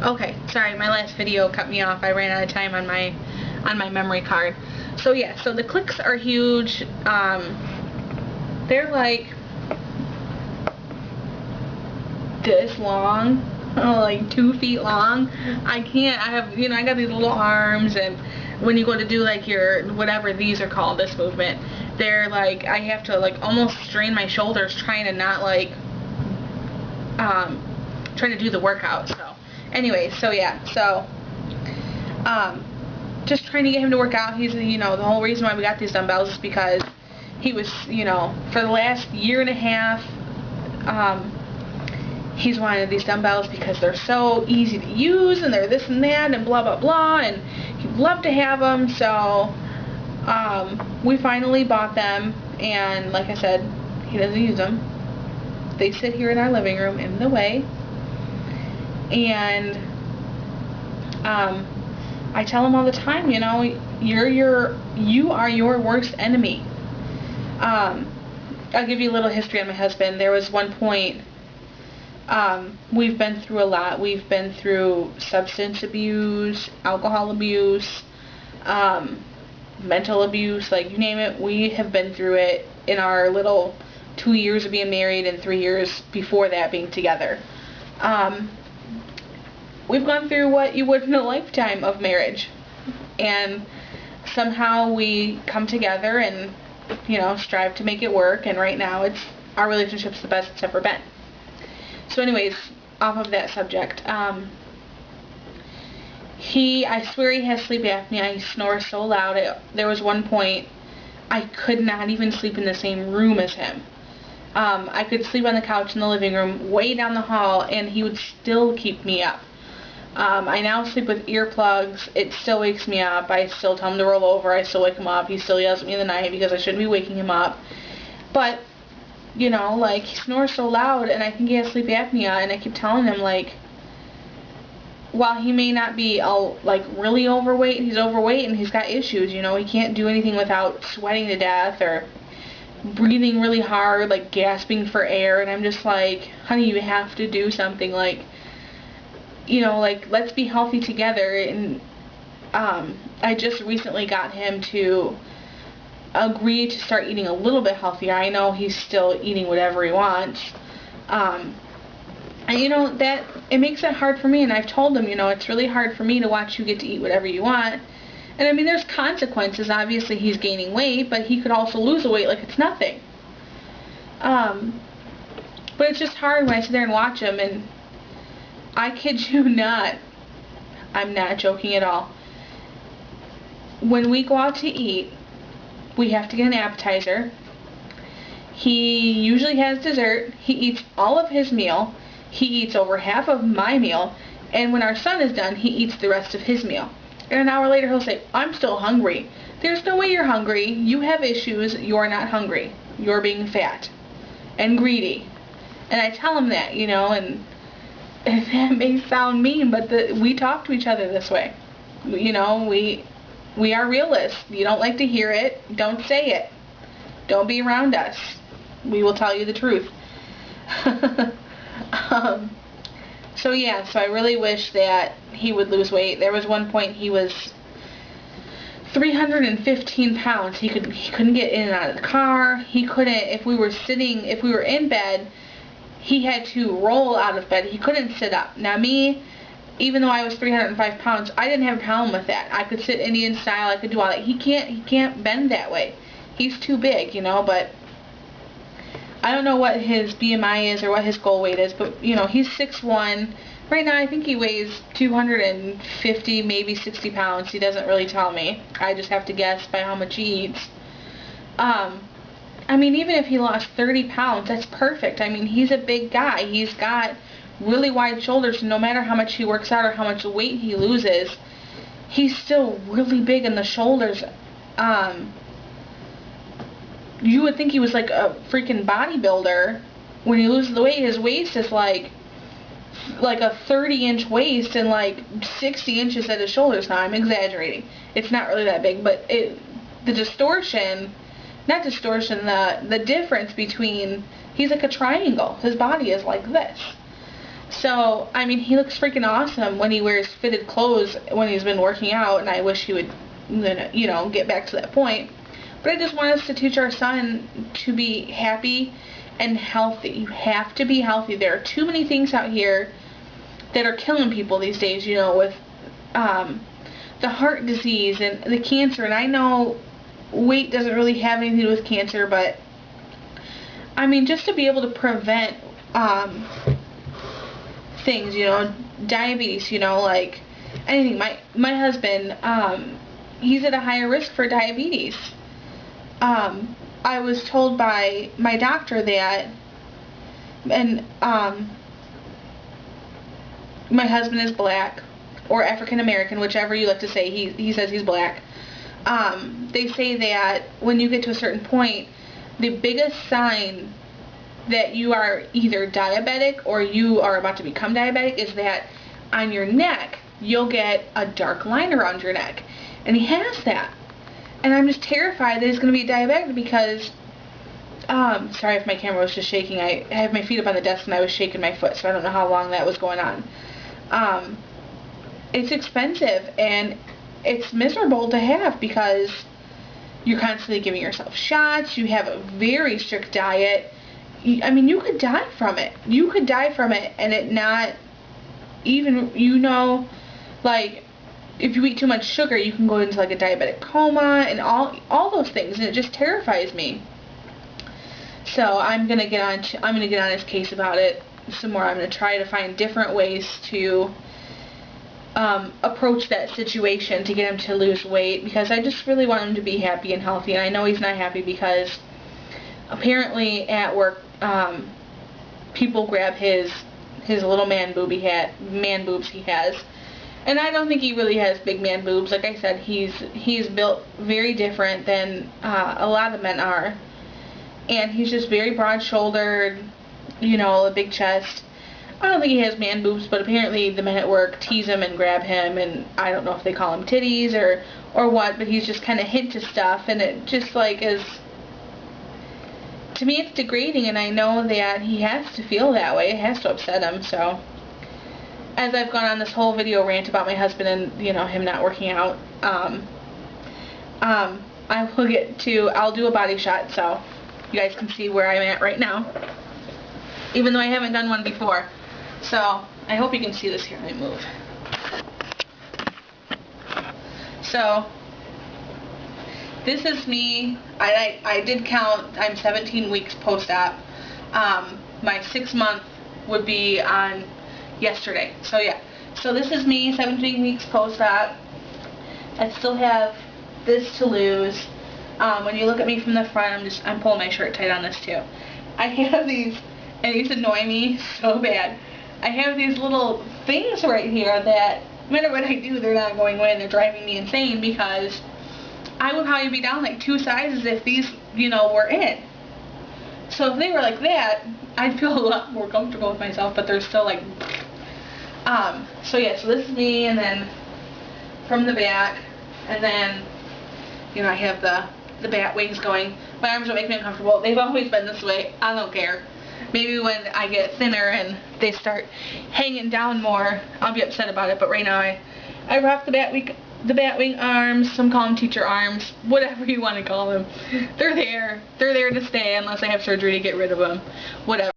Okay, sorry, my last video cut me off. I ran out of time on my memory card. So yeah, so the clicks are huge. They're like this long, like 2 feet long. I have, I got these little arms, and when you go to do like your, whatever these are called, this movement, they're like, I have to like almost strain my shoulders trying to not like, trying to do the workout. So anyway, so yeah, so just trying to get him to work out. He's, the whole reason why we got these dumbbells is because he was, for the last year and a half, he's wanted these dumbbells because they're so easy to use, and they're this and that, and blah blah blah, and he'd love to have them. So we finally bought them, and like I said, he doesn't use them. They sit here in our living room in the way, and I tell him all the time, you are your worst enemy. I'll give you a little history on my husband. There was one point, we've been through a lot. We've been through substance abuse, alcohol abuse, mental abuse, like you name it. We have been through it in our little 2 years of being married and 3 years before that being together. We've gone through what you would in a lifetime of marriage, and somehow we come together and strive to make it work, and right now our relationship's the best it's ever been. So anyways, off of that subject, I swear he has sleep apnea. He snores so loud. There was one point I could not even sleep in the same room as him. I could sleep on the couch in the living room way down the hall, and he would still keep me up. I now sleep with earplugs. It still wakes me up. I still tell him to roll over. I still wake him up. He still yells at me in the night because I shouldn't be waking him up. But, like, he snores so loud, and I think he has sleep apnea, and I keep telling him, like, while he may not be, really overweight, he's overweight and he's got issues, he can't do anything without sweating to death or breathing really hard, like, gasping for air, and I'm just like, honey, you have to do something, like, let's be healthy together. And I just recently got him to agree to start eating a little bit healthier. I know he's still eating whatever he wants. And that it makes it hard for me, and I've told him, it's really hard for me to watch you get to eat whatever you want. And I mean, there's consequences. Obviously he's gaining weight, but he could also lose the weight like it's nothing. But it's just hard when I sit there and watch him, and I kid you not, I'm not joking at all. When we go out to eat, we have to get an appetizer. He usually has dessert. He eats all of his meal. He eats over half of my meal. And when our son is done, he eats the rest of his meal. And an hour later, he'll say, I'm still hungry. There's no way you're hungry. You have issues. You're not hungry. You're being fat and greedy. And I tell him that, and that may sound mean, but we talk to each other this way. We are realists. You don't like to hear it, don't say it. Don't be around us. We will tell you the truth. So yeah, so I really wish that he would lose weight. There was one point he was 315 pounds. He couldn't get in and out of the car. He couldn't, if we were in bed, he had to roll out of bed. He couldn't sit up. Now me, even though I was 305 pounds, I didn't have a problem with that. I could sit Indian style. I could do all that. He can't bend that way. He's too big, but I don't know what his BMI is or what his goal weight is, but, he's 6'1". Right now I think he weighs 250, maybe 60 pounds. He doesn't really tell me. I just have to guess by how much he eats. I mean, even if he lost 30 pounds, that's perfect. I mean, he's a big guy. He's got really wide shoulders. No matter how much he works out or how much weight he loses, he's still really big in the shoulders. You would think he was like a freaking bodybuilder. When he loses the weight, his waist is like a 30-inch waist and like 60 inches at his shoulders. Now, I'm exaggerating. It's not really that big, but the distortion... Not distortion, the difference between, he's like a triangle. His body is like this. So, I mean, he looks freaking awesome when he wears fitted clothes when he's been working out, and I wish he would, you know, get back to that point. But I just want us to teach our son to be happy and healthy. You have to be healthy. There are too many things out here that are killing people these days, you know, with the heart disease and the cancer. And I know weight doesn't really have anything to do with cancer, but I mean, just to be able to prevent things, you know, diabetes, you know, like anything. My husband, he's at a higher risk for diabetes. I was told by my doctor that, and my husband is black or African American, whichever you like to say. He says he's black. They say that when you get to a certain point, the biggest sign that you are either diabetic or you are about to become diabetic is that on your neck you'll get a dark line around your neck. And he has that. And I'm just terrified that he's going to be diabetic because, sorry if my camera was just shaking. I have my feet up on the desk and I was shaking my foot, so I don't know how long that was going on. It's expensive and it's miserable to have because you're constantly giving yourself shots. You have a very strict diet. I mean, you could die from it. You could die from it and it not even, you know, like, if you eat too much sugar, you can go into like a diabetic coma and all those things, and it just terrifies me. So I'm gonna get on his case about it some more. I'm gonna try to find different ways to approach that situation to get him to lose weight, because I just really want him to be happy and healthy. And I know he's not happy because apparently at work people grab his little man boobs he has. And I don't think he really has big man boobs. Like I said, he's built very different than a lot of men are. And he's just very broad-shouldered, you know, a big chest. I don't think he has man boobs, but apparently the men at work tease him and grab him, and I don't know if they call him titties or what, but he's just kind of hint to stuff, and it just like is, to me it's degrading, and I know that he has to feel that way. It has to upset him. So as I've gone on this whole video rant about my husband and, you know, him not working out, I'll do a body shot so you guys can see where I'm at right now, even though I haven't done one before. So I hope you can see this here. Let me move. So this is me. I did count. I'm 17 weeks post-op. My 6 month would be on yesterday. So yeah. So this is me, 17 weeks post-op. I still have this to lose. When you look at me from the front, I'm pulling my shirt tight on this too. I have these, and these annoy me so bad. I have these little things right here that no matter what I do, they're not going away, and they're driving me insane because I would probably be down like 2 sizes if these, you know, were in. So if they were like that, I'd feel a lot more comfortable with myself, but they're still like, so yeah, so this is me, and then from the back, and then, you know, I have the bat wings going. My arms don't make me uncomfortable. They've always been this way. I don't care. Maybe when I get thinner and they start hanging down more, I'll be upset about it. But right now, I rock the bat wing arms. Some call them teacher arms. Whatever you want to call them. They're there. They're there to stay unless I have surgery to get rid of them. Whatever.